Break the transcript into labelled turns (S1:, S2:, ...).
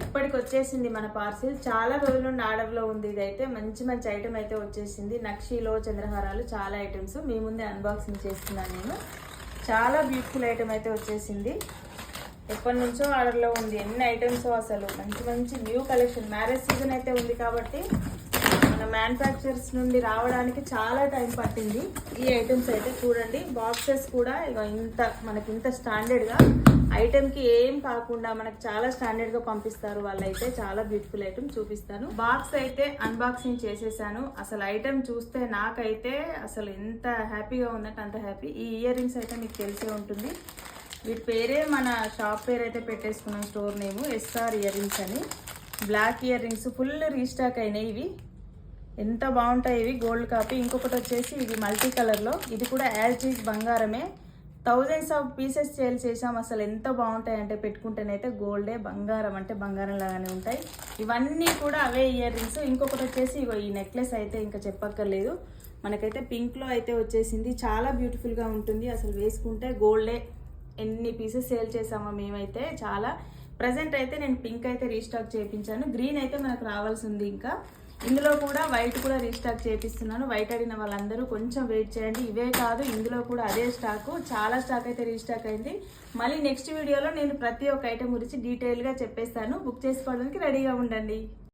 S1: ఇప్పటికి వచ్చేసింది మన పార్సిల్. చాలా రోజుల నుండి ఆర్డర్లో ఉంది. ఇదైతే మంచి మంచి ఐటమ్ అయితే వచ్చేసింది. నక్షీలో చంద్రహారాలు చాలా ఐటమ్స్ మీ ముందే అన్బాక్సింగ్ చేస్తున్నాను నేను. చాలా బ్యూటిఫుల్ ఐటమ్ అయితే వచ్చేసింది. ఎప్పటి నుంచో ఆర్డర్లో ఉంది. ఎన్ని ఐటమ్స్ అసలు మంచి మంచి న్యూ కలెక్షన్. మ్యారేజ్ సీజన్ అయితే ఉంది కాబట్టి మన మ్యానుఫ్యాక్చర్స్ నుండి రావడానికి చాలా టైం పట్టింది. ఈ ఐటమ్స్ అయితే చూడండి, బాక్సెస్ కూడా ఇక మనకి ఇంత స్టాండర్డ్గా ఐటమ్కి ఏం కాకుండా మనకు చాలా స్టాండర్డ్గా పంపిస్తారు వాళ్ళైతే. చాలా బ్యూటిఫుల్ ఐటమ్ చూపిస్తాను. బాక్స్ అయితే అన్బాక్సింగ్ చేసేసాను. అసలు ఐటమ్ చూస్తే నాకైతే అసలు ఎంత హ్యాపీగా ఉందంటే అంత హ్యాపీ. ఈ ఇయర్ రింగ్స్ అయితే మీకు తెలిసే ఉంటుంది. వీటి పేరే మన షాప్ పేరు అయితే పెట్టేసుకున్నాం, store name S R earrings అని. Black earrings full restock అయినాయి. ఇవి ఎంత బాగుంటాయి, ఇవి గోల్డ్ కాపీ. ఇంకొకటి వచ్చేసి ఇది మల్టీ కలర్లో, ఇది కూడా యాజ్ ఈజ్ బంగారమే. థౌజండ్స్ ఆఫ్ పీసెస్ సేల్ చేసాం. అసలు ఎంత బాగుంటాయి అంటే పెట్టుకుంటేనైతే గోల్డే, బంగారం అంటే బంగారం లాగానే ఉంటాయి. ఇవన్నీ కూడా అవే ఇయర్ రింగ్స్. ఇంకొకటి వచ్చేసి ఇగో ఈ నెక్లెస్ అయితే ఇంకా చెప్పక్కర్లేదు. మనకైతే పింక్లో అయితే వచ్చేసింది. చాలా బ్యూటిఫుల్గా ఉంటుంది. అసలు వేసుకుంటే గోల్డే. ఎన్ని పీసెస్ సేల్ చేసామో మేమైతే చాలా. ప్రజెంట్ అయితే నేను పింక్ అయితే రీస్టాక్ చేయించాను. గ్రీన్ అయితే మనకు రావాల్సి ఉంది. ఇంకా ఇందులో కూడా వైట్ కూడా రీస్టాక్ చేపిస్తున్నాను. వైట్ అడిగిన వాళ్ళందరూ కొంచెం వెయిట్ చేయండి. ఇవే కాదు, ఇందులో కూడా అదే స్టాకు, చాలా స్టాక్ అయితే రీస్టాక్ అయింది. మళ్ళీ నెక్స్ట్ వీడియోలో నేను ప్రతి ఒక్క ఐటెం గురించి డీటెయిల్గా చెప్పేస్తాను. బుక్ చేసుకోవడానికి రెడీగా ఉండండి.